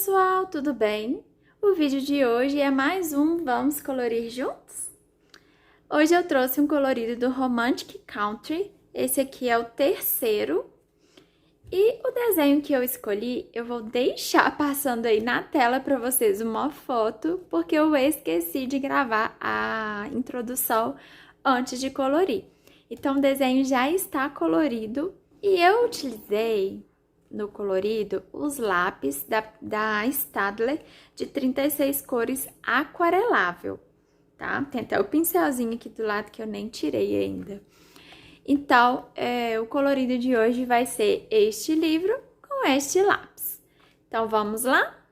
pessoal, tudo bem? O vídeo de hoje é mais um Vamos Colorir Juntos? Hoje eu trouxe um colorido do Romantic Country, esse aqui é o terceiro. E o desenho que eu escolhi, eu vou deixar passando aí na tela para vocês uma foto, porque eu esqueci de gravar a introdução antes de colorir. Então o desenho já está colorido e eu utilizei no colorido os lápis da Staedtler de 36 cores aquarelável, tá? Tem até o pincelzinho aqui do lado que eu nem tirei ainda. Então, o colorido de hoje vai ser este livro com este lápis. Então, vamos lá?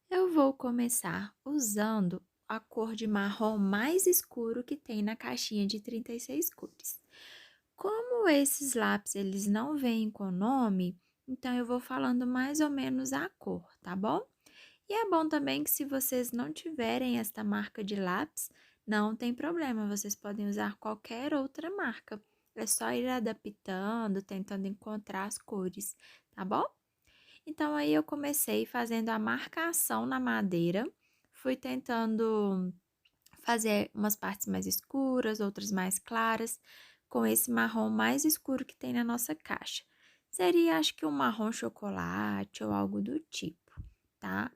Eu vou começar usando a cor de marrom mais escuro que tem na caixinha de 36 cores. Como esses lápis, eles não vêm com nome, então eu vou falando mais ou menos a cor, tá bom? E é bom também que se vocês não tiverem esta marca de lápis, não tem problema, vocês podem usar qualquer outra marca. É só ir adaptando, tentando encontrar as cores, tá bom? Então, aí eu comecei fazendo a marcação na madeira, fui tentando fazer umas partes mais escuras, outras mais claras, com esse marrom mais escuro que tem na nossa caixa. Seria, acho que um marrom chocolate ou algo do tipo, tá?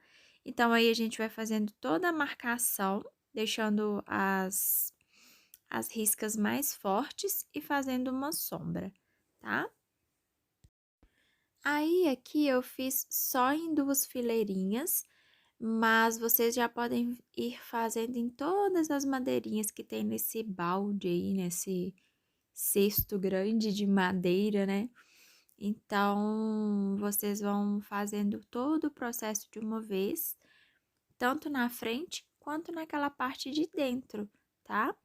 Então, aí a gente vai fazendo toda a marcação, deixando as riscas mais fortes e fazendo uma sombra, tá? Aí, aqui eu fiz só em duas fileirinhas, mas vocês já podem ir fazendo em todas as madeirinhas que tem nesse balde aí, nesse cesto grande de madeira, né? Então, vocês vão fazendo todo o processo de uma vez, tanto na frente quanto naquela parte de dentro, tá?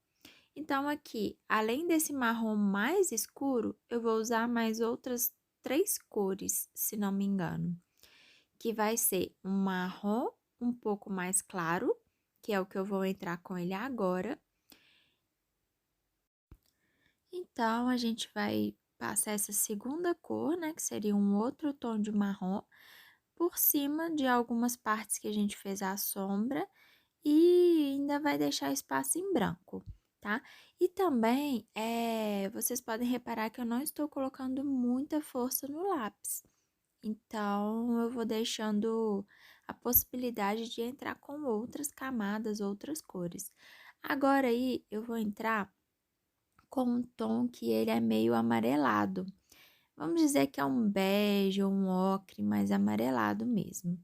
Então, aqui, além desse marrom mais escuro, eu vou usar mais outras 3 cores, se não me engano, que vai ser um marrom um pouco mais claro, que é o que eu vou entrar com ele agora. Então, a gente vai passar essa segunda cor, né, que seria um outro tom de marrom, por cima de algumas partes que a gente fez a sombra e ainda vai deixar espaço em branco, tá? E também, vocês podem reparar que eu não estou colocando muita força no lápis. Então, eu vou deixando a possibilidade de entrar com outras camadas, outras cores. Agora aí, eu vou entrar com um tom que ele é meio amarelado. Vamos dizer que é um bege ou um ocre mais amarelado mesmo.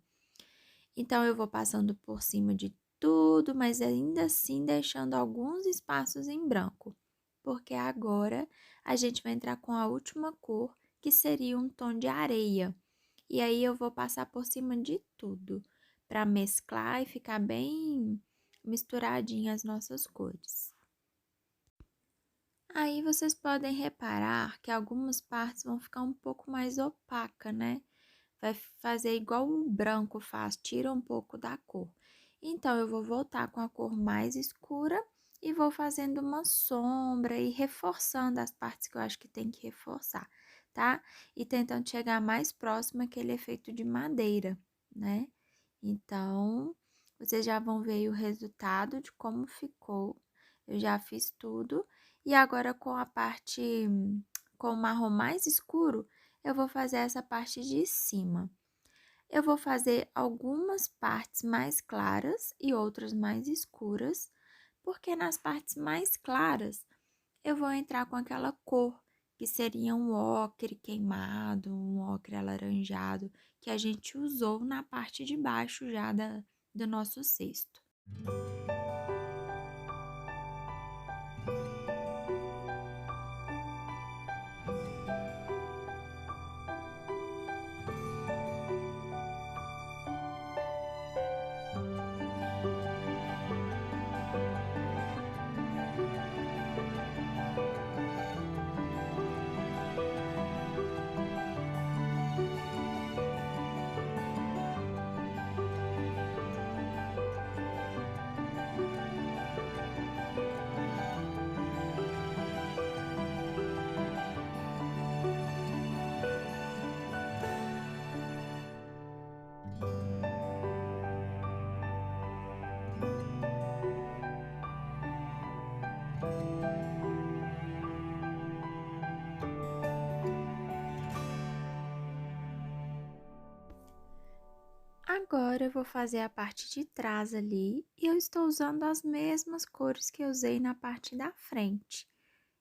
Então, eu vou passando por cima de tudo, mas ainda assim deixando alguns espaços em branco, porque agora a gente vai entrar com a última cor, que seria um tom de areia. E aí eu vou passar por cima de tudo, para mesclar e ficar bem misturadinha as nossas cores. Aí vocês podem reparar que algumas partes vão ficar um pouco mais opaca, né? Vai fazer igual o branco faz, tira um pouco da cor. Então, eu vou voltar com a cor mais escura e vou fazendo uma sombra e reforçando as partes que eu acho que tem que reforçar, tá? E tentando chegar mais próximo àquele efeito de madeira, né? Então, vocês já vão ver o resultado de como ficou. Eu já fiz tudo. E agora, com a parte com o marrom mais escuro, eu vou fazer essa parte de cima. Eu vou fazer algumas partes mais claras e outras mais escuras, porque nas partes mais claras eu vou entrar com aquela cor, que seria um ocre queimado, um ocre alaranjado, que a gente usou na parte de baixo já do nosso cesto. Agora eu vou fazer a parte de trás ali e eu estou usando as mesmas cores que eu usei na parte da frente.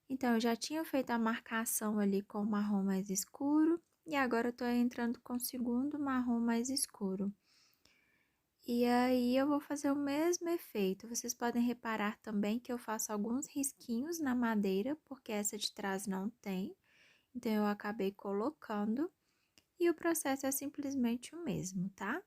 Então, eu já tinha feito a marcação ali com o marrom mais escuro e agora eu tô entrando com o segundo marrom mais escuro. E aí, eu vou fazer o mesmo efeito. Vocês podem reparar também que eu faço alguns risquinhos na madeira, porque essa de trás não tem. Então, eu acabei colocando e o processo é simplesmente o mesmo, tá?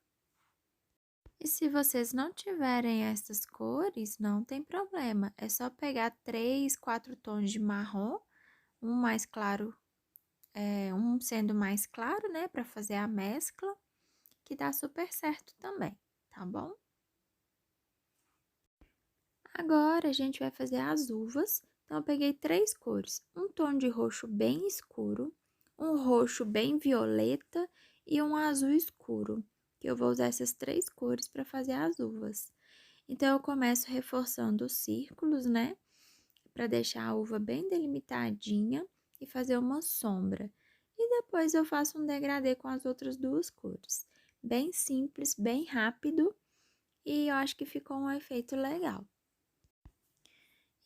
E se vocês não tiverem essas cores, não tem problema. É só pegar 3, 4 tons de marrom, um mais claro, um sendo mais claro, né, para fazer a mescla, que dá super certo também, tá bom? Agora a gente vai fazer as uvas. Então, eu peguei 3 cores, um tom de roxo bem escuro, um roxo bem violeta e um azul escuro, que eu vou usar essas 3 cores para fazer as uvas. Então, eu começo reforçando os círculos, né? Para deixar a uva bem delimitadinha e fazer uma sombra. E depois eu faço um degradê com as outras duas cores. Bem simples, bem rápido e eu acho que ficou um efeito legal.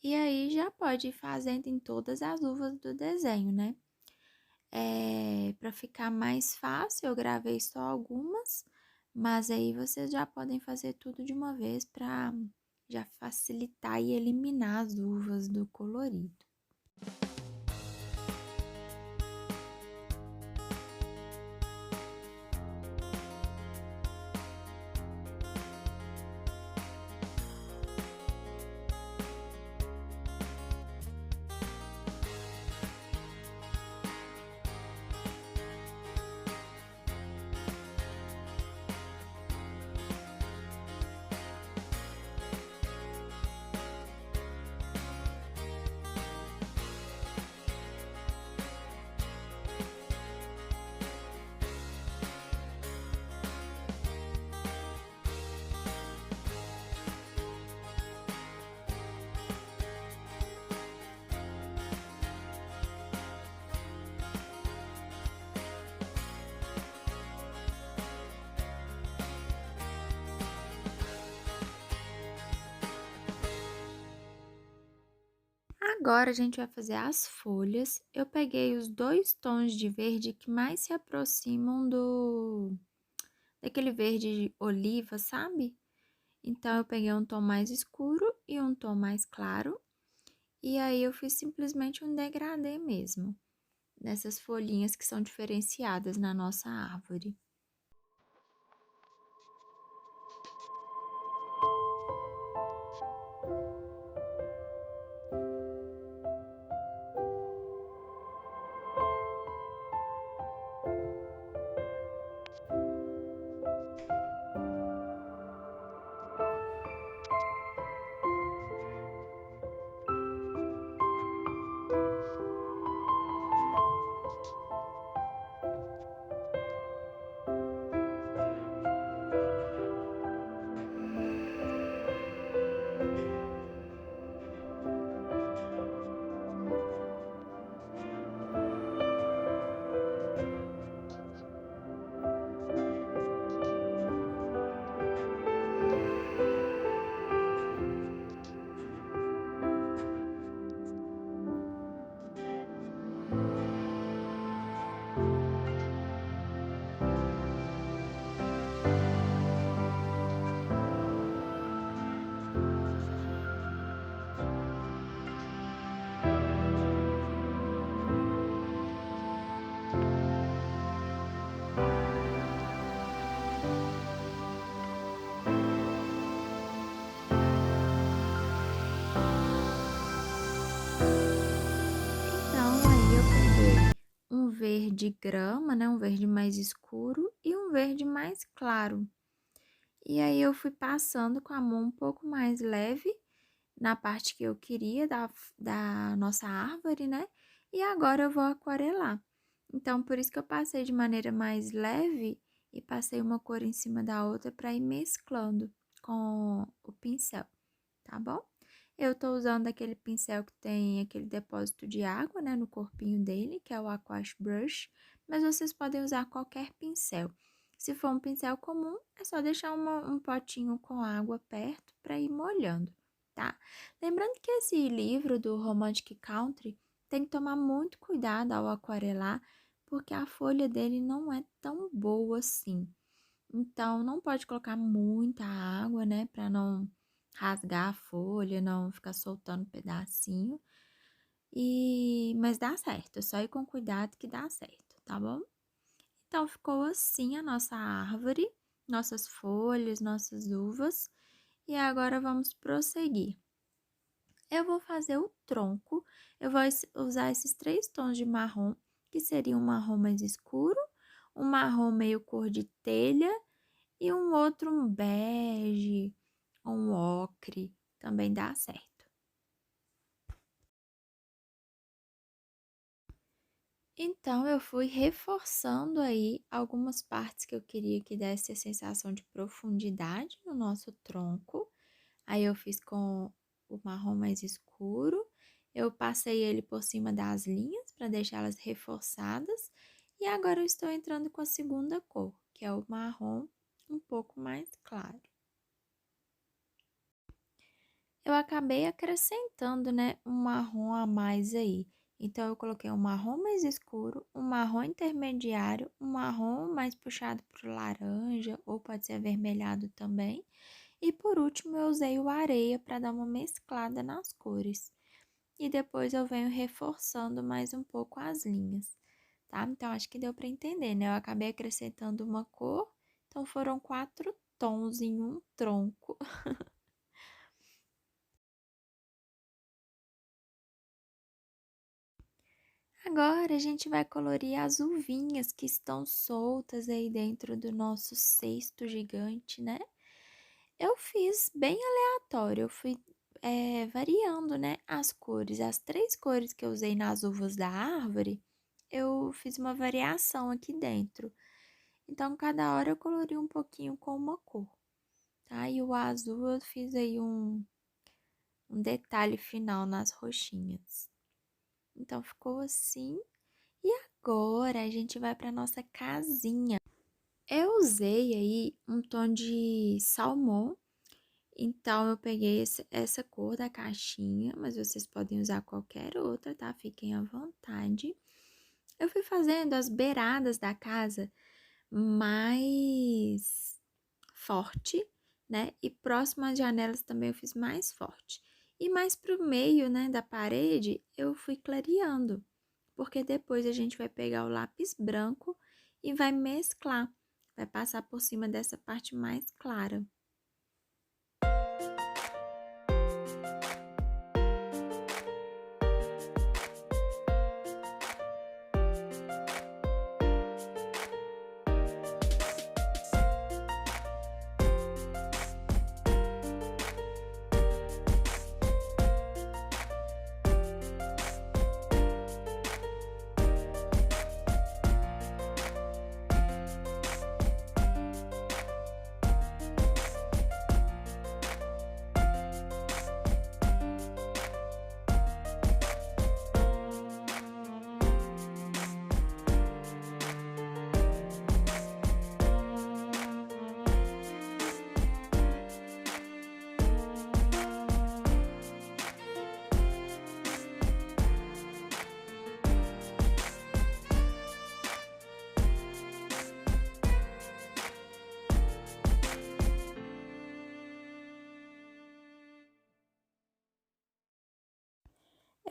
E aí já pode ir fazendo em todas as uvas do desenho, né? Para ficar mais fácil, eu gravei só algumas, mas aí vocês já podem fazer tudo de uma vez para já facilitar e eliminar as uvas do colorido. Agora a gente vai fazer as folhas. Eu peguei os 2 tons de verde que mais se aproximam daquele verde oliva, sabe? Então, eu peguei um tom mais escuro e um tom mais claro. E aí, eu fiz simplesmente um degradê mesmo, nessas folhinhas que são diferenciadas na nossa árvore. Então, aí eu peguei um verde grama, né, um verde mais escuro e um verde mais claro. E aí eu fui passando com a mão um pouco mais leve na parte que eu queria da nossa árvore, né? E agora eu vou aquarelar. Então, por isso que eu passei de maneira mais leve e passei uma cor em cima da outra para ir mesclando com o pincel, tá bom? Eu tô usando aquele pincel que tem aquele depósito de água, né, no corpinho dele, que é o Aquash Brush, mas vocês podem usar qualquer pincel. Se for um pincel comum, é só deixar um potinho com água perto para ir molhando, tá? Lembrando que esse livro do Romantic Country tem que tomar muito cuidado ao aquarelar, porque a folha dele não é tão boa assim. Então, não pode colocar muita água, né, para não rasgar a folha, não ficar soltando pedacinho. Mas dá certo, é só ir com cuidado que dá certo, tá bom? Então, ficou assim a nossa árvore, nossas folhas, nossas uvas. E agora vamos prosseguir. Eu vou fazer o tronco, eu vou usar esses 3 tons de marrom, que seria um marrom mais escuro, um marrom meio cor de telha e um outro um bege, um ocre, também dá certo. Então, eu fui reforçando aí algumas partes que eu queria que desse a sensação de profundidade no nosso tronco. Aí eu fiz com o marrom mais escuro, eu passei ele por cima das linhas para deixá-las reforçadas. E agora eu estou entrando com a segunda cor, que é o marrom um pouco mais claro. Eu acabei acrescentando, né, um marrom a mais aí. Então, eu coloquei um marrom mais escuro, um marrom intermediário, um marrom mais puxado para o laranja, ou pode ser avermelhado também. E por último, eu usei o areia para dar uma mesclada nas cores. E depois eu venho reforçando mais um pouco as linhas, tá? Então, acho que deu para entender, né? Eu acabei acrescentando uma cor, então foram 4 tons em um tronco. Agora a gente vai colorir as uvinhas que estão soltas aí dentro do nosso cesto gigante, né? Eu fiz bem aleatório, eu fui variando, né, as cores. As 3 cores que eu usei nas uvas da árvore, eu fiz uma variação aqui dentro. Então, cada hora eu colori um pouquinho com uma cor, tá? E o azul eu fiz aí um detalhe final nas roxinhas. Então, ficou assim. E agora a gente vai para nossa casinha. Eu usei aí um tom de salmão, então eu peguei essa cor da caixinha, mas vocês podem usar qualquer outra, tá? Fiquem à vontade. Eu fui fazendo as beiradas da casa mais forte, né? E próximo às janelas também eu fiz mais forte. E mais pro meio, né, da parede, eu fui clareando, porque depois a gente vai pegar o lápis branco e vai mesclar, vai passar por cima dessa parte mais clara.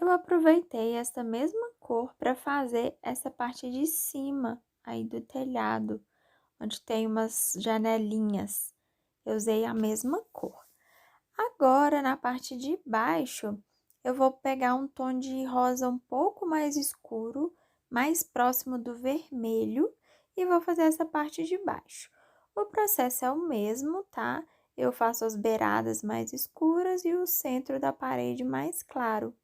Eu aproveitei essa mesma cor para fazer essa parte de cima aí do telhado, onde tem umas janelinhas. Eu usei a mesma cor. Agora, na parte de baixo, eu vou pegar um tom de rosa um pouco mais escuro, mais próximo do vermelho, e vou fazer essa parte de baixo. O processo é o mesmo, tá? Eu faço as beiradas mais escuras e o centro da parede mais claro.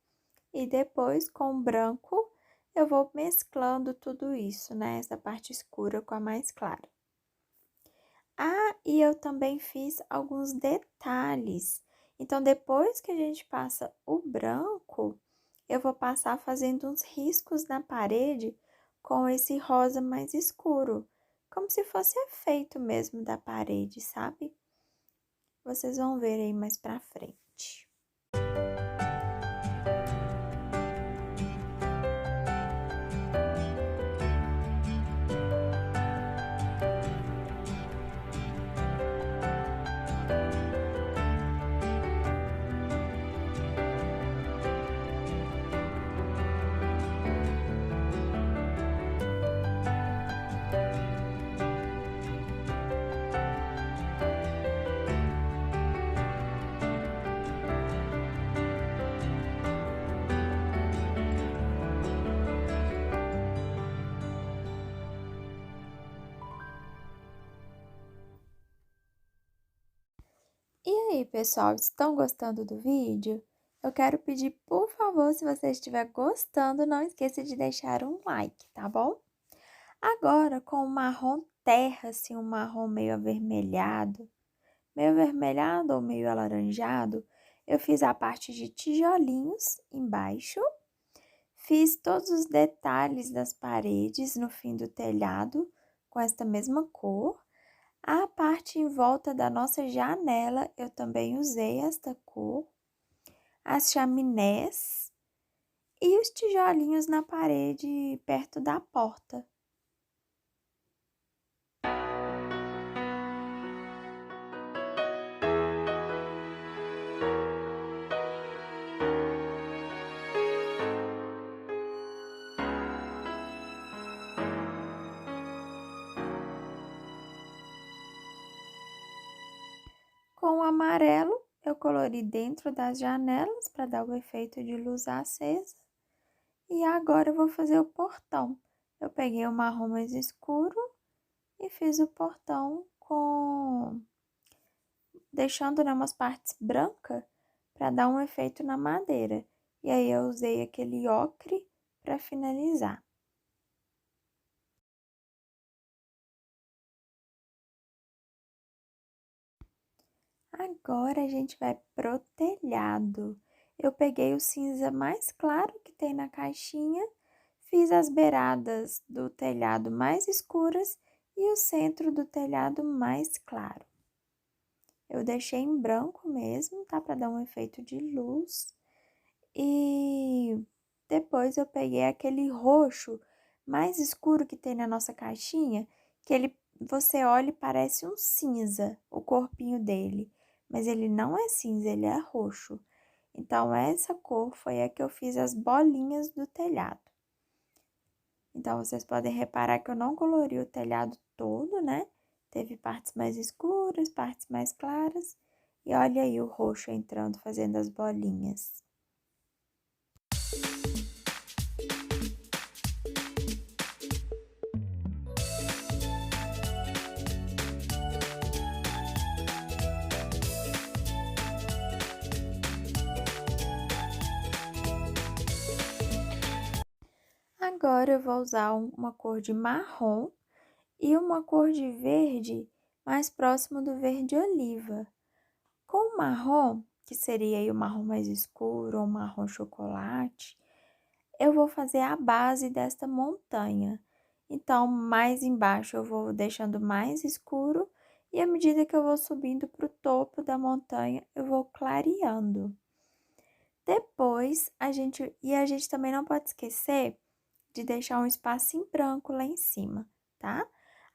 E depois, com o branco, eu vou mesclando tudo isso, né? Essa parte escura com a mais clara. Ah, e eu também fiz alguns detalhes. Então, depois que a gente passa o branco, eu vou passar fazendo uns riscos na parede com esse rosa mais escuro, como se fosse efeito mesmo da parede, sabe? Vocês vão ver aí mais pra frente. E aí, pessoal, estão gostando do vídeo? Eu quero pedir, por favor, se você estiver gostando, não esqueça de deixar um like, tá bom? Agora, com o marrom terra, assim, um marrom meio avermelhado ou meio alaranjado, eu fiz a parte de tijolinhos embaixo, fiz todos os detalhes das paredes no fim do telhado com esta mesma cor. A parte em volta da nossa janela, eu também usei esta cor, as chaminés e os tijolinhos na parede perto da porta. Com o amarelo, eu colori dentro das janelas para dar o efeito de luz acesa. E agora eu vou fazer o portão. Eu peguei o marrom mais escuro e fiz o portão deixando, né, umas partes brancas para dar um efeito na madeira. E aí eu usei aquele ocre para finalizar. Agora a gente vai pro telhado. Eu peguei o cinza mais claro que tem na caixinha, fiz as beiradas do telhado mais escuras e o centro do telhado mais claro. Eu deixei em branco mesmo, tá? Para dar um efeito de luz. E depois eu peguei aquele roxo mais escuro que tem na nossa caixinha, que você olha e parece um cinza, o corpinho dele. Mas ele não é cinza, ele é roxo. Então, essa cor foi a que eu fiz as bolinhas do telhado. Então, vocês podem reparar que eu não colori o telhado todo, né? Teve partes mais escuras, partes mais claras. E olha aí o roxo entrando, fazendo as bolinhas. Agora eu vou usar uma cor de marrom e uma cor de verde mais próximo do verde oliva. Com o marrom, que seria aí o marrom mais escuro ou marrom chocolate, eu vou fazer a base desta montanha. Então, mais embaixo eu vou deixando mais escuro e à medida que eu vou subindo para o topo da montanha, eu vou clareando. Depois, a gente também não pode esquecer de deixar um espaço em branco lá em cima, tá?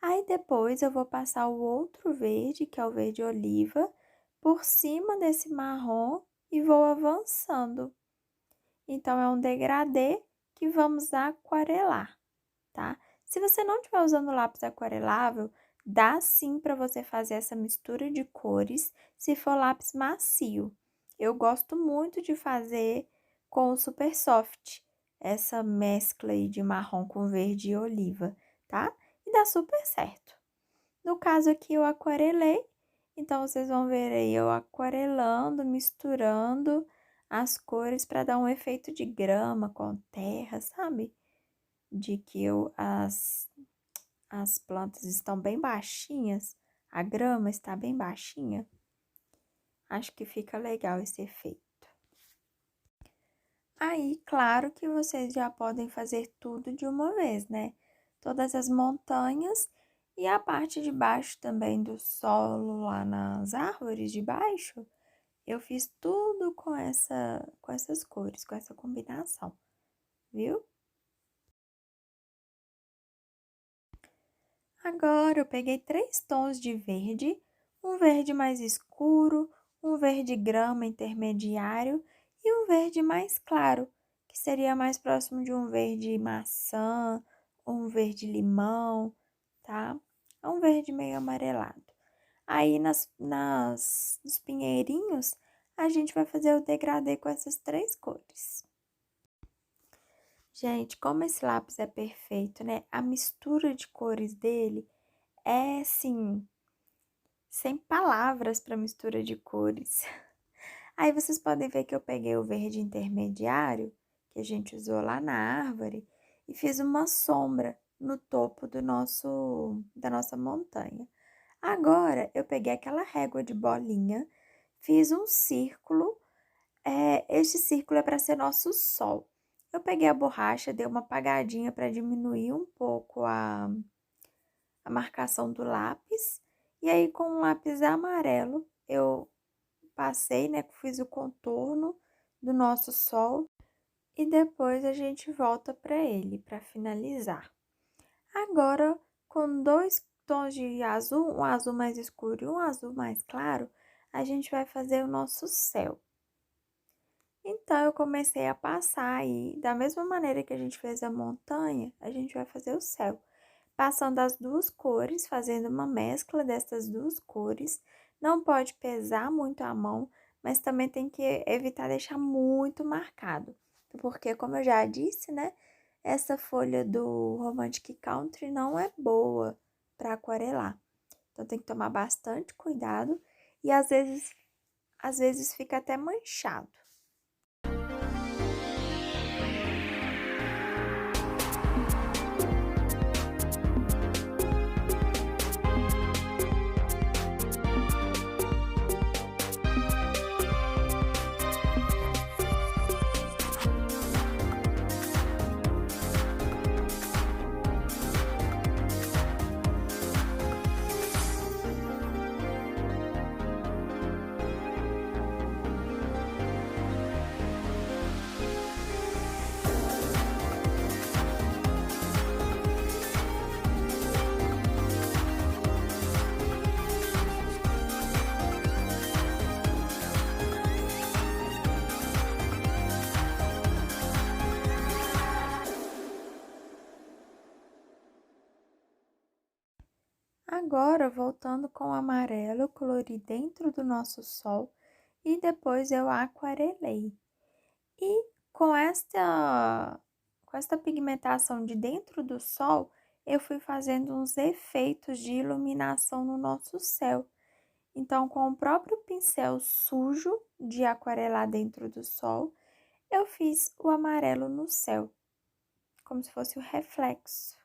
Aí depois eu vou passar o outro verde, que é o verde oliva, por cima desse marrom e vou avançando. Então, é um degradê que vamos aquarelar, tá? Se você não estiver usando lápis aquarelável, dá sim para você fazer essa mistura de cores se for lápis macio. Eu gosto muito de fazer com o Super Soft, essa mescla aí de marrom com verde e oliva, tá? E dá super certo. No caso aqui eu aquarelei, então vocês vão ver aí eu aquarelando, misturando as cores para dar um efeito de grama com terra, sabe? De que as plantas estão bem baixinhas, a grama está bem baixinha. Acho que fica legal esse efeito. Aí, claro que vocês já podem fazer tudo de uma vez, né? Todas as montanhas E a parte de baixo também do solo, lá nas árvores de baixo, eu fiz tudo com essas cores, com essa combinação, viu? Agora eu peguei 3 tons de verde, um verde mais escuro, um verde grama intermediário e um verde mais claro, que seria mais próximo de um verde maçã ou um verde limão, tá? É um verde meio amarelado. Aí nos pinheirinhos, a gente vai fazer o degradê com essas 3 cores. Gente, como esse lápis é perfeito, né? A mistura de cores dele é, assim, sem palavras para mistura de cores. Aí vocês podem ver que eu peguei o verde intermediário, que a gente usou lá na árvore, e fiz uma sombra no topo da nossa montanha. Agora, eu peguei aquela régua de bolinha, fiz um círculo, este círculo é para ser nosso sol. Eu peguei a borracha, dei uma apagadinha para diminuir um pouco a marcação do lápis, e aí com um lápis amarelo eu passei, né, fiz o contorno do nosso sol, e depois a gente volta para ele, para finalizar. Agora, com 2 tons de azul, um azul mais escuro e um azul mais claro, a gente vai fazer o nosso céu. Então, eu comecei a passar aí, da mesma maneira que a gente fez a montanha, a gente vai fazer o céu. Passando as 2 cores, fazendo uma mescla dessas 2 cores. Não pode pesar muito a mão, mas também tem que evitar deixar muito marcado. Porque, como eu já disse, né? Essa folha do Romantic Country não é boa para aquarelar. Então, tem que tomar bastante cuidado e às vezes fica até manchado. Agora, voltando com o amarelo, eu colori dentro do nosso sol e depois eu aquarelei. E com esta pigmentação de dentro do sol, eu fui fazendo uns efeitos de iluminação no nosso céu. Então, com o próprio pincel sujo de aquarelar dentro do sol, eu fiz o amarelo no céu, como se fosse o reflexo.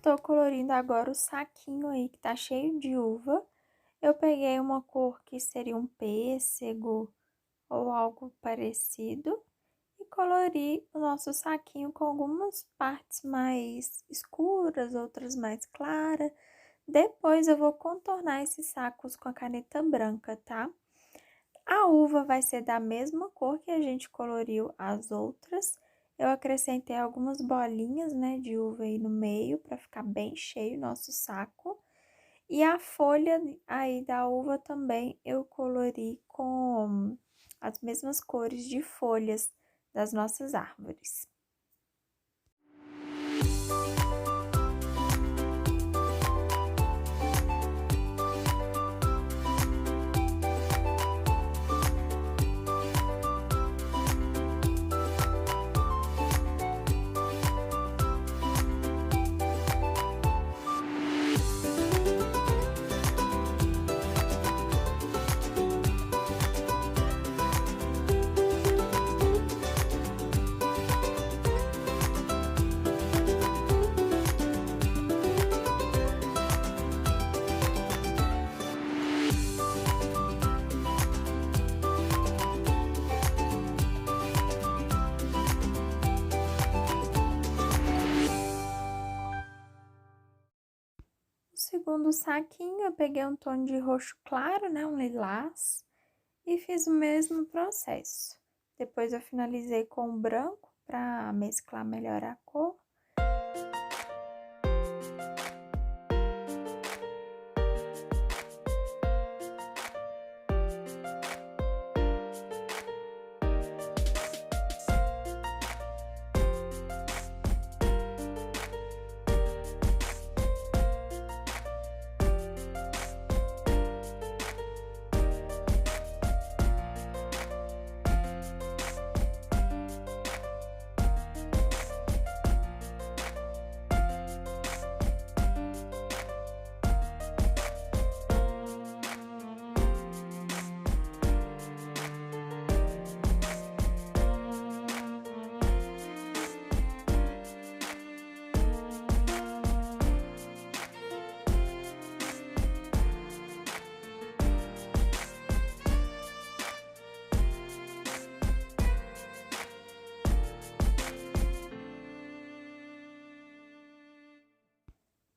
Tô colorindo agora o saquinho aí que tá cheio de uva. Eu peguei uma cor que seria um pêssego ou algo parecido e colori o nosso saquinho com algumas partes mais escuras, outras mais claras. Depois eu vou contornar esses sacos com a caneta branca, tá? A uva vai ser da mesma cor que a gente coloriu as outras. Eu acrescentei algumas bolinhas, né, de uva aí no meio para ficar bem cheio o nosso saco. E a folha aí da uva também eu colori com as mesmas cores de folhas das nossas árvores. O segundo saquinho eu peguei um tom de roxo claro, né, um lilás, e fiz o mesmo processo. Depois eu finalizei com o branco para mesclar melhor a cor.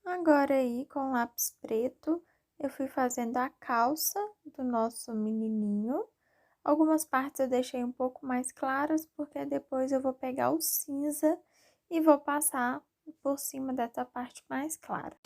Agora aí, com lápis preto, eu fui fazendo a calça do nosso menininho. Algumas partes eu deixei um pouco mais claras, porque depois eu vou pegar o cinza e vou passar por cima dessa parte mais clara.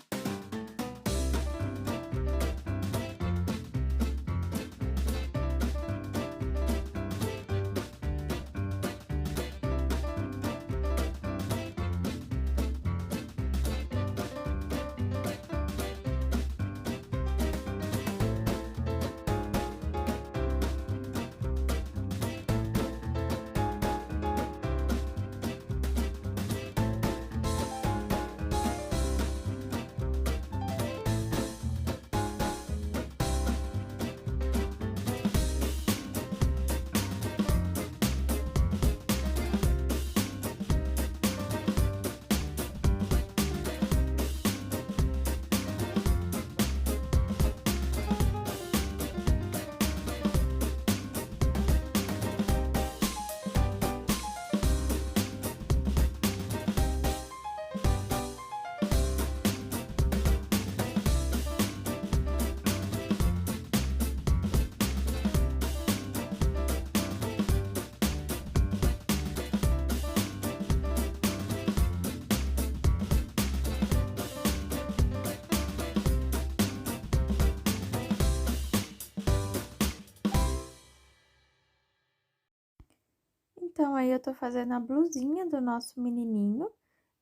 Então, aí eu tô fazendo a blusinha do nosso menininho.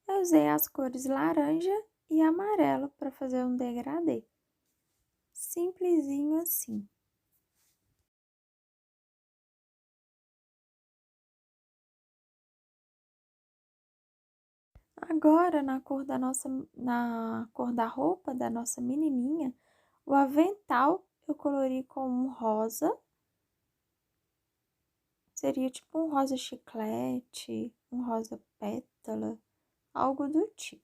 Eu usei as cores laranja e amarelo para fazer um degradê. Simplesinho assim. Agora, na cor da roupa da nossa menininha, o avental eu colori com um rosa. Seria tipo um rosa chiclete, um rosa pétala, algo do tipo.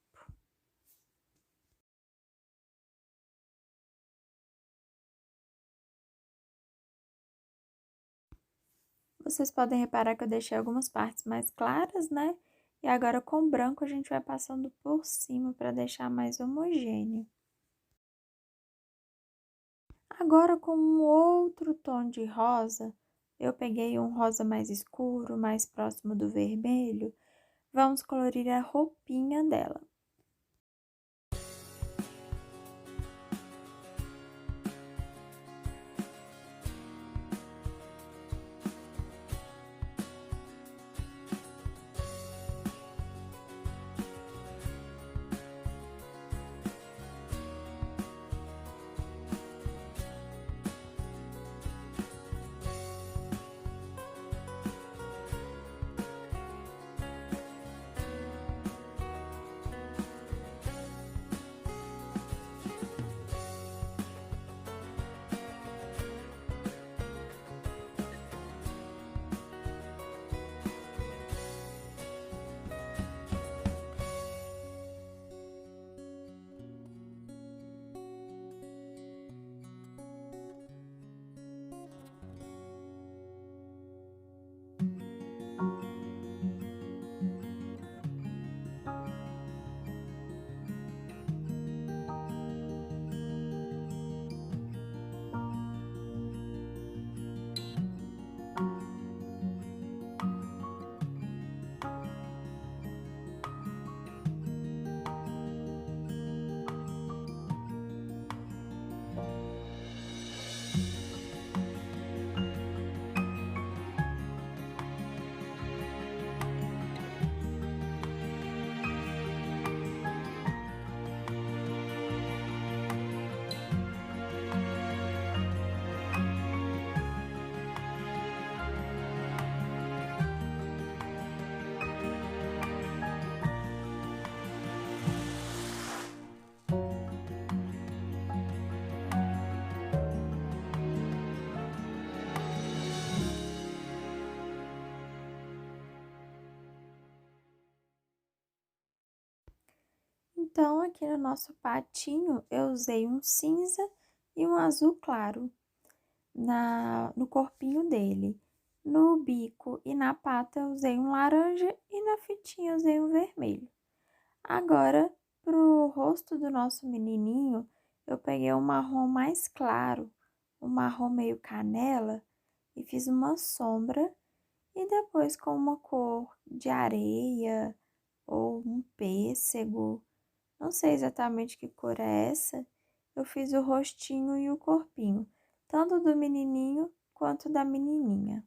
Vocês podem reparar que eu deixei algumas partes mais claras, né? E agora com branco a gente vai passando por cima para deixar mais homogêneo. Agora com um outro tom de rosa, eu peguei um rosa mais escuro, mais próximo do vermelho, vamos colorir a roupinha dela. Então, aqui no nosso patinho, eu usei um cinza e um azul claro no corpinho dele. No bico e na pata, eu usei um laranja e na fitinha, eu usei um vermelho. Agora, pro rosto do nosso menininho, eu peguei um marrom mais claro, um marrom meio canela, e fiz uma sombra, e depois com uma cor de areia ou um pêssego, não sei exatamente que cor é essa, eu fiz o rostinho e o corpinho, tanto do menininho quanto da menininha.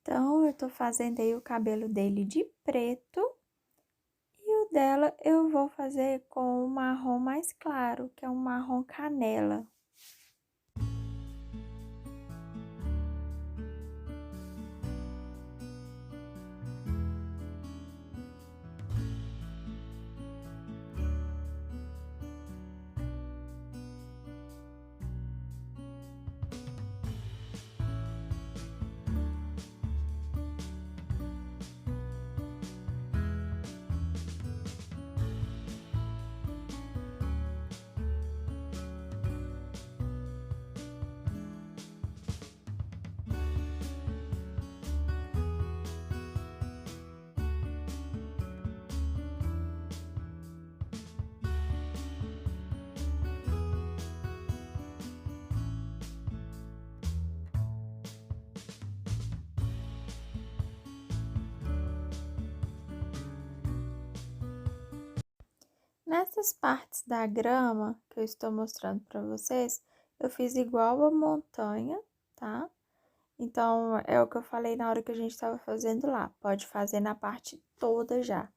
Então, eu tô fazendo aí o cabelo dele de preto e o dela eu vou fazer com o marrom mais claro, que é um marrom canela. Nessas partes da grama que eu estou mostrando para vocês, eu fiz igual a montanha, tá? Então, é o que eu falei na hora que a gente estava fazendo lá. Pode fazer na parte toda já.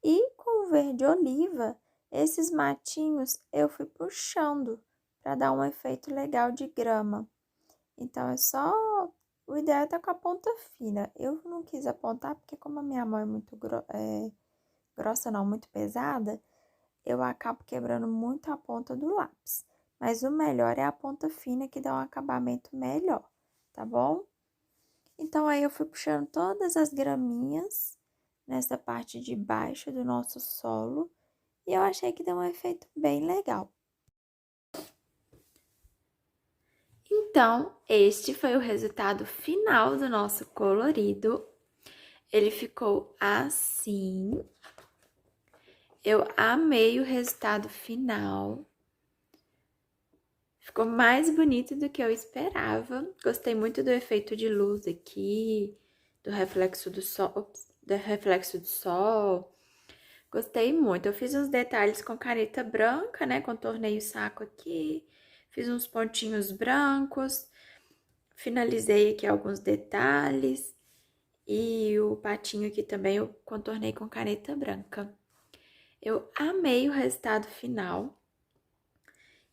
E com o verde oliva, esses matinhos eu fui puxando para dar um efeito legal de grama. Então, é só... O ideal é estar com a ponta fina. Eu não quis apontar porque como a minha mão é muito grossa, não, muito pesada, eu acabo quebrando muito a ponta do lápis. Mas o melhor é a ponta fina que dá um acabamento melhor, tá bom? Então, aí eu fui puxando todas as graminhas nessa parte de baixo do nosso solo e eu achei que deu um efeito bem legal. Então, este foi o resultado final do nosso colorido. Ele ficou assim. Eu amei o resultado final. Ficou mais bonito do que eu esperava. Gostei muito do efeito de luz aqui, do reflexo do sol, Gostei muito. Eu fiz uns detalhes com caneta branca, né? Contornei o saco aqui, fiz uns pontinhos brancos, finalizei aqui alguns detalhes e o patinho aqui também eu contornei com caneta branca. Eu amei o resultado final.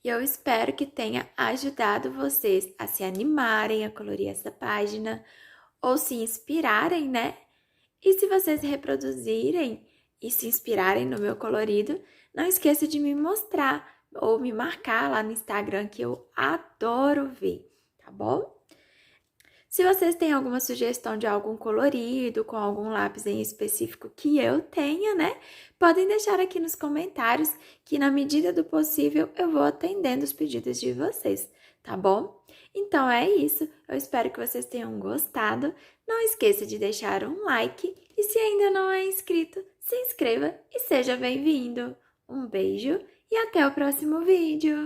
E eu espero que tenha ajudado vocês a se animarem a colorir essa página ou se inspirarem, né? E se vocês reproduzirem e se inspirarem no meu colorido, não esqueça de me mostrar ou me marcar lá no Instagram que eu adoro ver, tá bom? Se vocês têm alguma sugestão de algum colorido, com algum lápis em específico que eu tenha, né? Podem deixar aqui nos comentários que na medida do possível eu vou atendendo os pedidos de vocês, tá bom? Então é isso, eu espero que vocês tenham gostado. Não esqueça de deixar um like e se ainda não é inscrito, se inscreva e seja bem-vindo. Um beijo e até o próximo vídeo!